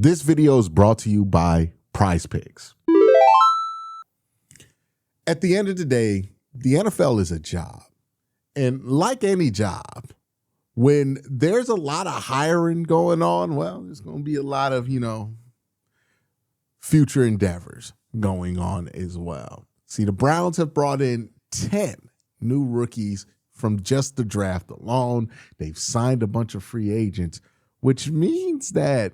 This video is brought to you by PrizePicks. At the end of the day, the NFL is a job. And like any job, when there's a lot of hiring going on, well, there's going to be a lot of, future endeavors going on as well. See, the Browns have brought in 10 new rookies from just the draft alone. They've signed a bunch of free agents, which means that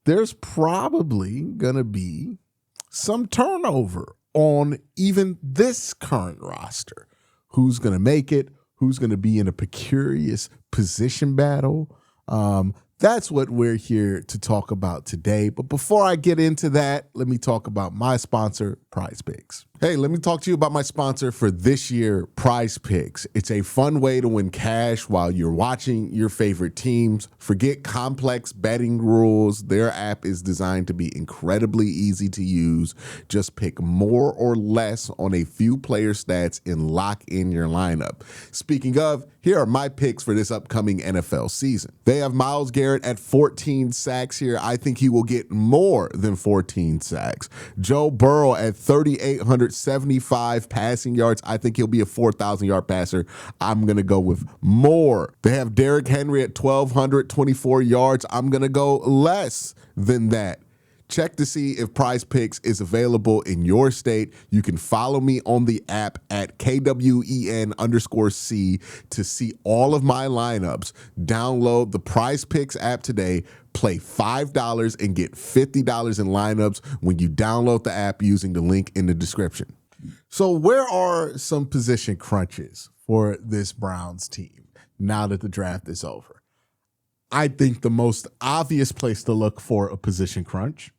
there's probably going to be some turnover on even this current roster. Who's going to make it? Who's going to be in a precarious position battle? That's what we're here to talk about today. But before I get into that, let me talk about my sponsor, PrizePicks. Hey, let me talk to you about my sponsor for this year, PrizePicks. It's a fun way to win cash while you're watching your favorite teams. Forget complex betting rules. Their app is designed to be incredibly easy to use. Just pick more or less on a few player stats and lock in your lineup. Speaking of, here are my picks for this upcoming NFL season. They have Myles Garrett at 14 sacks here. I think he will get more than 14 sacks. Joe Burrow at 3,875 passing yards. I think he'll be a 4,000-yard passer. I'm going to go with more. They have Derrick Henry at 1,224 yards. I'm going to go less than that. Check to see if PrizePicks is available in your state. You can follow me on the app at KWEN_C to see all of my lineups. Download the PrizePicks app today. Play $5 and get $50 in lineups when you download the app using the link in the description. So where are some position crunches for this Browns team now that the draft is over? I think the most obvious place to look for a position crunch.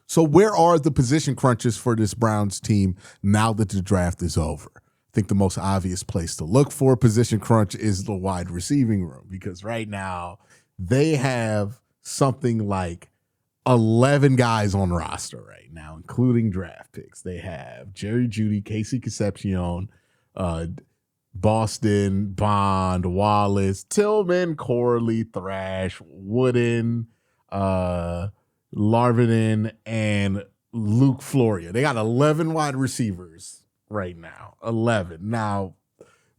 So where are the position crunches for this Browns team now that the draft is over? I think the most obvious place to look for a position crunch is the wide receiving room, because right now they have something like 11 guys on roster right now, including draft picks. They have Jerry Jeudy, Casey Concepcion, Boston, Bond, Wallace, Tillman, Corley, Thrash, Wooden, Larvin, and Luke Floria. They got 11 wide receivers right now. 11. Now,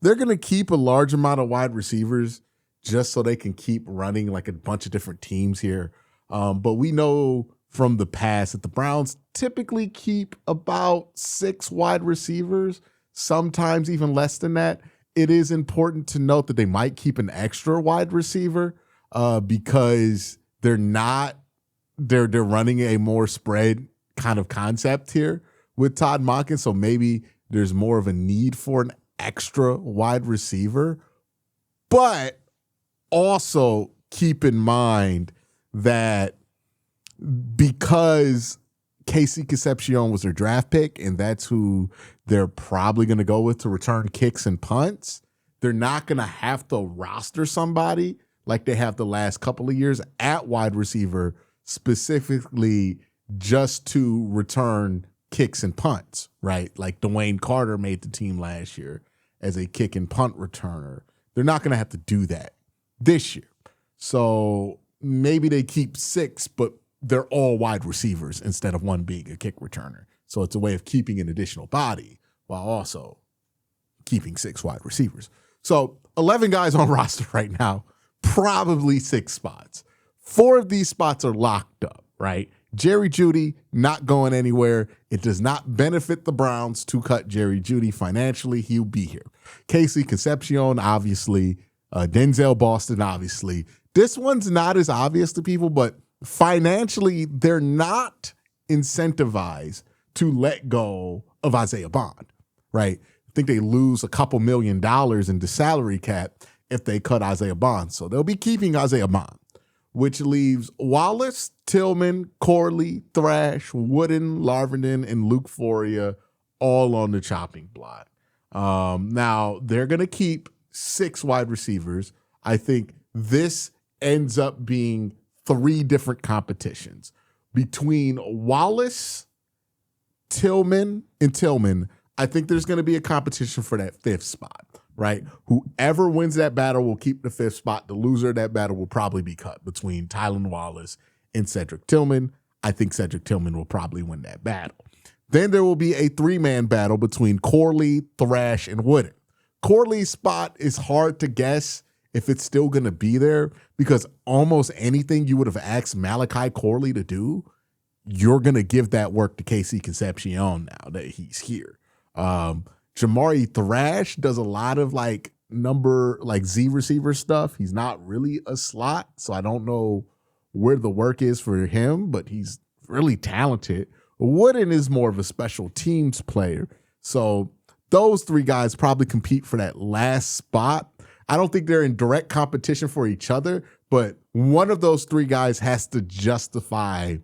they're going to keep a large amount of wide receivers just so they can keep running like a bunch of different teams here. But we know from the past that the Browns typically keep about 6 wide receivers, sometimes even less than that. It is important to note that they might keep an extra wide receiver because they're running a more spread kind of concept here with Todd Monken. So maybe there's more of a need for an extra wide receiver. But also keep in mind that because Casey Concepcion was their draft pick, and that's who they're probably going to go with to return kicks and punts, they're not going to have to roster somebody like they have the last couple of years at wide receiver specifically just to return kicks and punts, right? Like Dwayne Carter made the team last year as a kick and punt returner. They're not going to have to do that this year. So maybe they keep 6, but they're all wide receivers instead of one being a kick returner. So it's a way of keeping an additional body while also keeping 6 wide receivers. So 11 guys on roster right now, probably 6 spots. 4 of these spots are locked up, right? Jerry Jeudy not going anywhere. It does not benefit the Browns to cut Jerry Jeudy financially. He'll be here. Casey Concepcion, obviously. Denzel Boston, obviously. This one's not as obvious to people, but financially, they're not incentivized to let go of Isaiah Bond, right? I think they lose a couple $1 million in the salary cap if they cut Isaiah Bond. So they'll be keeping Isaiah Bond, which leaves Wallace, Tillman, Corley, Thrash, Wooden, Larvin, and Luke Floria all on the chopping block. Now, they're going to keep 6 wide receivers. I think this ends up being 3 different competitions. Between Wallace, Tillman, and Tillman, I think there's going to be a competition for that 5th spot. right? Whoever wins that battle will keep the 5th spot. The loser of that battle will probably be cut between Tylan Wallace and Cedric Tillman. I think Cedric Tillman will probably win that battle. Then there will be a 3-man battle between Corley, Thrash, and Wooden. Corley's spot is hard to guess if it's still going to be there because almost anything you would have asked Malachi Corley to do, you're going to give that work to Casey Concepcion now that he's here. Jamari Thrash does a lot of Z receiver stuff. He's not really a slot, so I don't know where the work is for him, but he's really talented. Wooden is more of a special teams player. So those 3 guys probably compete for that last spot. I don't think they're in direct competition for each other, but one of those 3 guys has to justify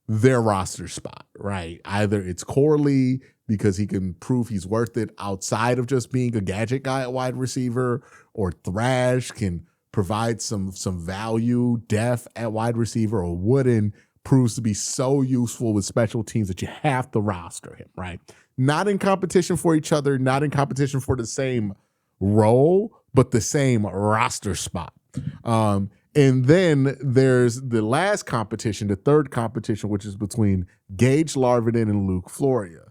their roster spot, right? Either it's Corley because he can prove he's worth it outside of just being a gadget guy at wide receiver, or Thrash can provide some value, depth at wide receiver, or Wooden proves to be so useful with special teams that you have to roster him, right? Not in competition for each other, not in competition for the same role, but the same roster spot. And then there's the last competition, the 3rd competition, which is between Gage Larvin and Luke Floria.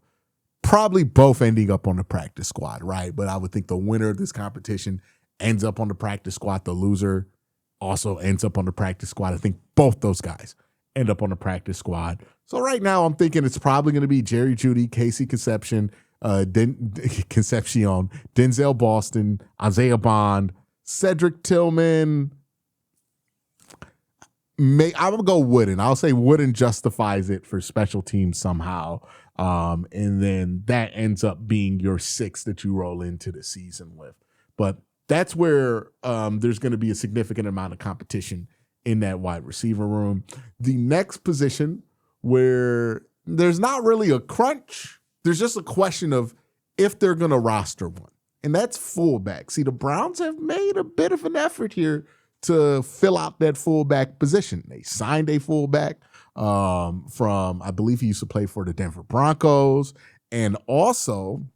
Probably both ending up on the practice squad, right? But I would think the winner of this competition ends up on the practice squad. The loser also ends up on the practice squad. I think both those guys end up on the practice squad. So right now I'm thinking it's probably going to be Jerry Jeudy, Casey Concepcion, Denzel Boston, Isaiah Bond, Cedric Tillman. I'm going to go Wooden. I'll say Wooden justifies it for special teams somehow. And then that ends up being your 6 that you roll into the season with. But that's where there's going to be a significant amount of competition in that wide receiver room. The next position where there's not really a crunch, there's just a question of if they're going to roster one. And that's fullback. See, the Browns have made a bit of an effort here to fill out that fullback position. They signed a fullback from, I believe he used to play for the Denver Broncos. And also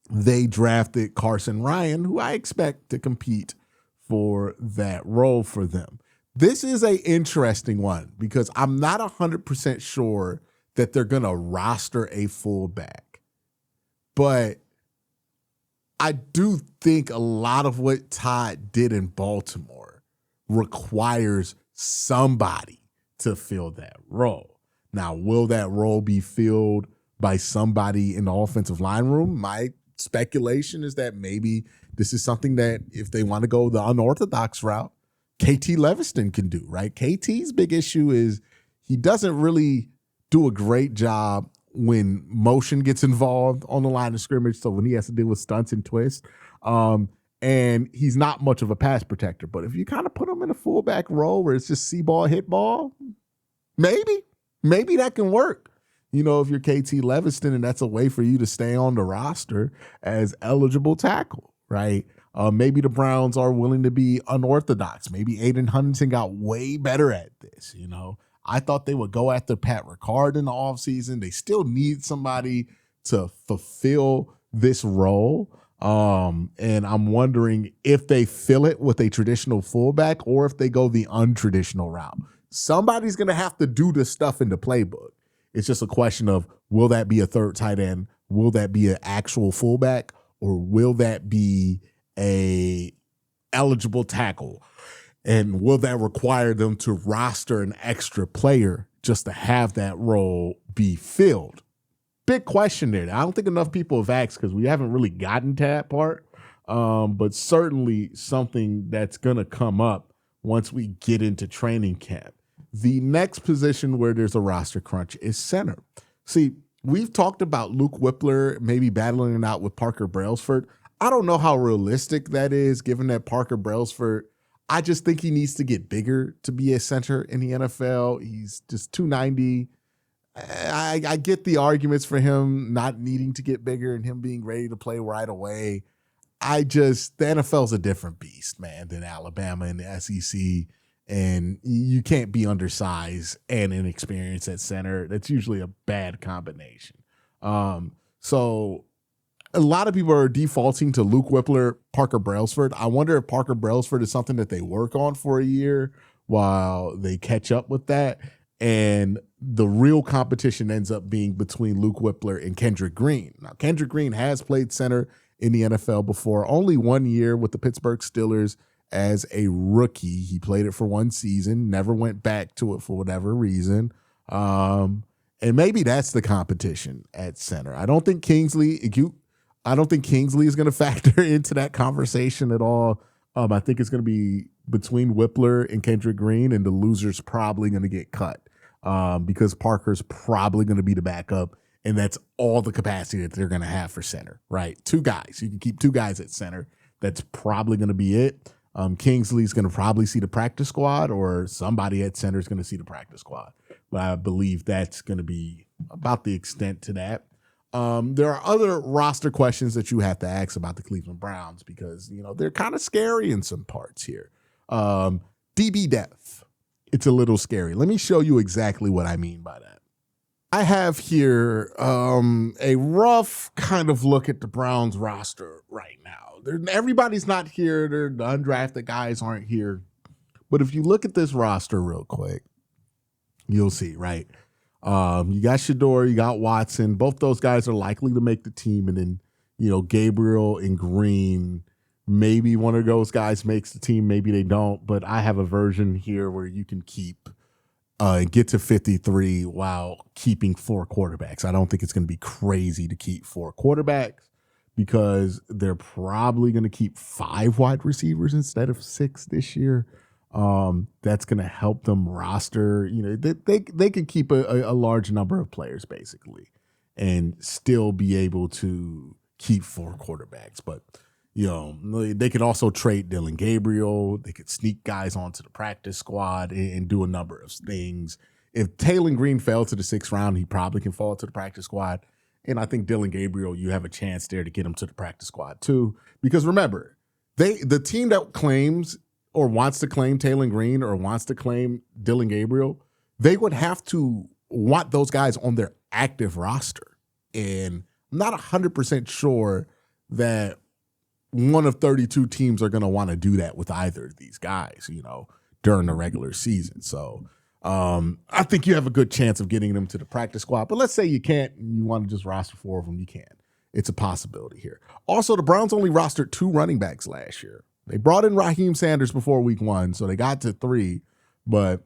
they drafted Carson Ryan, who I expect to compete for that role for them. This is an interesting one because I'm not 100% sure that they're going to roster a fullback. But I do think a lot of what Todd did in Baltimore requires somebody to fill that role. Now, will that role be filled by somebody in the offensive line room? My speculation is that maybe this is something that if they want to go the unorthodox route, KT Leviston can do, right? KT's big issue is he doesn't really do a great job when motion gets involved on the line of scrimmage. So when he has to deal with stunts and twists, and he's not much of a pass protector. But if you kind of put him in a fullback role where it's just see ball, hit ball, maybe that can work. You know, if you're KT Leviston and that's a way for you to stay on the roster as eligible tackle, right? Maybe the Browns are willing to be unorthodox. Maybe Aiden Huntington got way better at this, you know. I thought they would go after Pat Ricard in the offseason. They still need somebody to fulfill this role. And I'm wondering if they fill it with a traditional fullback or if they go the untraditional route. Somebody's going to have to do this stuff in the playbook. It's just a question of, will that be a third tight end? Will that be an actual fullback? Or will that be a eligible tackle? And will that require them to roster an extra player just to have that role be filled? Big question there. I don't think enough people have asked because we haven't really gotten to that part. But certainly something that's going to come up once we get into training camp. The next position where there's a roster crunch is center. See, we've talked about Luke Whippler maybe battling it out with Parker Brailsford. I don't know how realistic that is, given that Parker Brailsford, I just think he needs to get bigger to be a center in the NFL. He's just 290. I get the arguments for him not needing to get bigger and him being ready to play right away. The NFL's a different beast, man, than Alabama and the SEC. And you can't be undersized and inexperienced at center. That's usually a bad combination. So a lot of people are defaulting to Luke Whippler, Parker Brailsford. I wonder if Parker Brailsford is something that they work on for a year while they catch up with that. And the real competition ends up being between Luke Whippler and Kendrick Green. Now, Kendrick Green has played center in the NFL before, only 1 year with the Pittsburgh Steelers as a rookie. He played it for 1 season, never went back to it for whatever reason. And maybe that's the competition at center. I don't think Kingsley is going to factor into that conversation at all. I think it's going to be between Whippler and Kendrick Green, and the loser's probably going to get cut because Parker's probably going to be the backup, and that's all the capacity that they're going to have for center, right? 2 guys. You can keep 2 guys at center. That's probably going to be it. Kingsley's going to probably see the practice squad, or somebody at center is going to see the practice squad. But I believe that's going to be about the extent to that. There are other roster questions that you have to ask about the Cleveland Browns because, they're kind of scary in some parts here. DB depth, it's a little scary. Let me show you exactly what I mean by that. I have here a rough kind of look at the Browns roster right now. Everybody's not here. The undrafted guys aren't here. But if you look at this roster real quick, you'll see, right? You got Shador, you got Watson. Both those guys are likely to make the team. And then, Gabriel and Green, maybe one of those guys makes the team. Maybe they don't. But I have a version here where you can keep and get to 53 while keeping 4 quarterbacks. I don't think it's going to be crazy to keep 4 quarterbacks because they're probably going to keep 5 wide receivers instead of 6 this year. That's going to help them roster. They can keep a large number of players basically and still be able to keep 4 quarterbacks. But, they could also trade Dylan Gabriel. They could sneak guys onto the practice squad and do a number of things. If Taylor Green fell to the 6th round, he probably can fall to the practice squad. And I think Dylan Gabriel, you have a chance there to get him to the practice squad too. Because remember, the team that claims or wants to claim Taylor Green or wants to claim Dylan Gabriel, they would have to want those guys on their active roster. And I'm not 100% sure that one of 32 teams are going to want to do that with either of these guys, during the regular season. So I think you have a good chance of getting them to the practice squad. But let's say you can't and you want to just roster 4 of them, you can. It's a possibility here. Also, the Browns only rostered 2 running backs last year. They brought in Raheem Sanders before week 1, so they got to 3. But,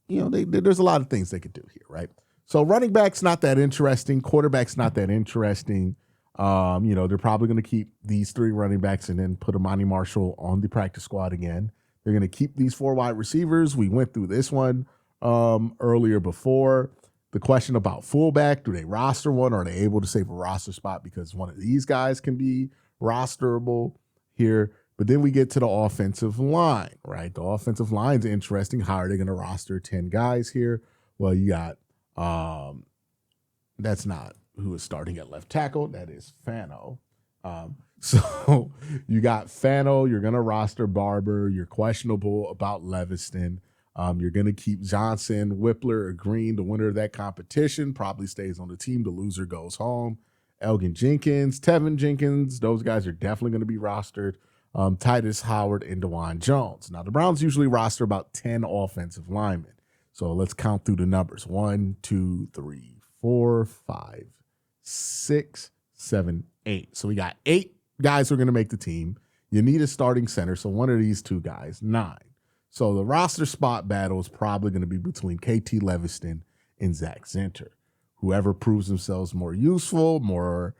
there's a lot of things they could do here, right? So running back's not that interesting. Quarterback's not that interesting. They're probably going to keep these 3 running backs and then put Amani Marshall on the practice squad again. They're going to keep these 4 wide receivers. We went through this one earlier before. The question about fullback, do they roster one or are they able to save a roster spot because one of these guys can be rosterable here? But then we get to the offensive line, right? The offensive line's interesting. How are they going to roster 10 guys here? Well, you got that's not who is starting at left tackle. That is Fano. So you got Fano. You're going to roster Barber. You're questionable about Leviston. You're going to keep Johnson, Whippler, or Green. The winner of that competition probably stays on the team. The loser goes home. Elgin Jenkins, Tevin Jenkins, those guys are definitely going to be rostered. Titus Howard and DeJuan Jones. Now, the Browns usually roster about 10 offensive linemen. So let's count through the numbers. 1, 2, 3, 4, 5, 6, 7, 8. So we got 8 guys who are going to make the team. You need a starting center. So one of these 2 guys, 9. So the roster spot battle is probably going to be between KT Leviston and Zach Zinter. Whoever proves themselves more useful, more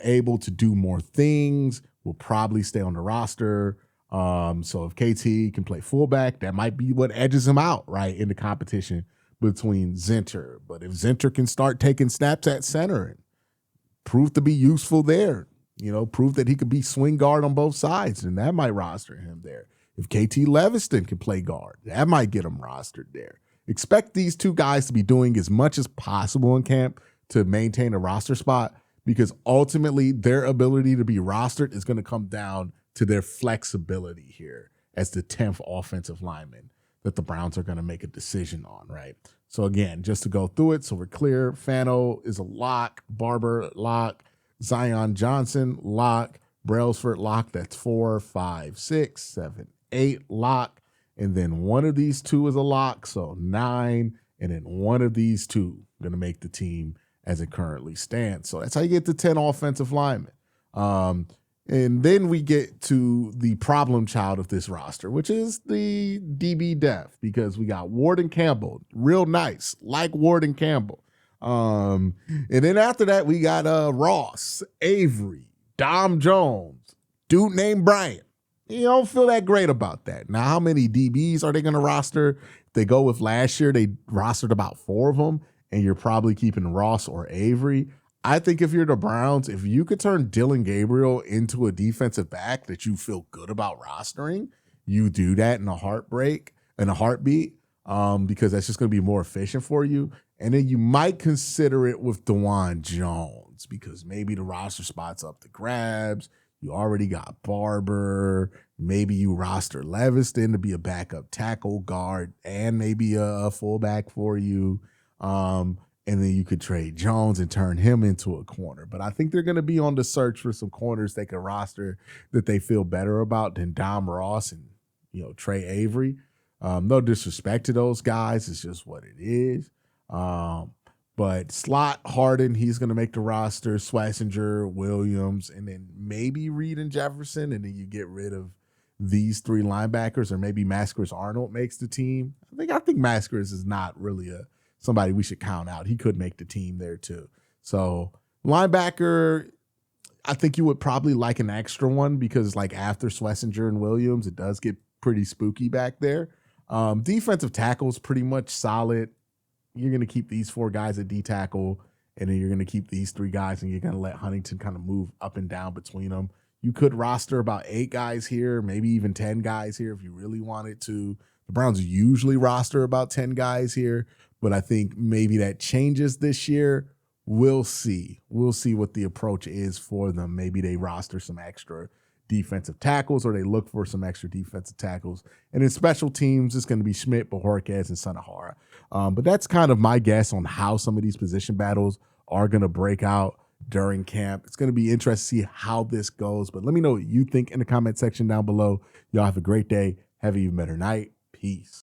able to do more things will probably stay on the roster. So if KT can play fullback, that might be what edges him out, right, in the competition between Zinter. But if Zinter can start taking snaps at center and prove to be useful there, prove that he could be swing guard on both sides, then that might roster him there. If KT Leviston can play guard, that might get him rostered there. Expect these 2 guys to be doing as much as possible in camp to maintain a roster spot because ultimately their ability to be rostered is going to come down to their flexibility here as the 10th offensive lineman that the Browns are going to make a decision on, right? So again, just to go through it so we're clear, Fano is a lock, Barber lock, Zion Johnson, lock. Brailsford, lock. That's 4, 5, 6, 7, 8, lock. And then one of these two is a lock, so 9. And then one of these two going to make the team as it currently stands. So that's how you get to 10 offensive linemen. And then we get to the problem child of this roster, which is the DB depth, because we got Warden Campbell, real nice, like Warden Campbell. And then after that, we got Ross, Avery, Dom Jones, dude named Bryant. You don't feel that great about that. Now, how many DBs are they going to roster? If they go with last year, they rostered about 4 of them, and you're probably keeping Ross or Avery. I think if you're the Browns, if you could turn Dylan Gabriel into a defensive back that you feel good about rostering, you do that in a heartbeat, because that's just going to be more efficient for you. And then you might consider it with DeJuan Jones, because maybe the roster spot's up to grabs. You already got Barber. Maybe you roster Leviston to be a backup tackle guard and maybe a fullback for you. And then you could trade Jones and turn him into a corner. But I think they're going to be on the search for some corners they can roster that they feel better about than Dom Ross and, Trey Avery. No disrespect to those guys. It's just what it is. But slot Harden, he's going to make the roster. Swessinger, Williams, and then maybe Reed and Jefferson. And then you get rid of these 3 linebackers, or maybe Maskers Arnold makes the team. I think Maskers is not really somebody we should count out. He could make the team there too. So linebacker, I think you would probably like an extra one, because like after Swessinger and Williams, it does get pretty spooky back there. Defensive tackle is pretty much solid. You're going to keep these 4 guys at D tackle, and then you're going to keep these 3 guys, and you're going to let Huntington kind of move up and down between them. You could roster about 8 guys here, maybe even 10 guys here if you really wanted to. The Browns usually roster about 10 guys here, but I think maybe that changes this year. We'll see. We'll see what the approach is for them. Maybe they roster some extra defensive tackles, or they look for some extra defensive tackles. And in special teams, it's going to be Schmidt, Bojorquez, and Sanahara. But that's kind of my guess on how some of these position battles are going to break out during camp. It's going to be interesting to see how this goes. But let me know what you think in the comment section down below. Y'all have a great day. Have an even better night. Peace.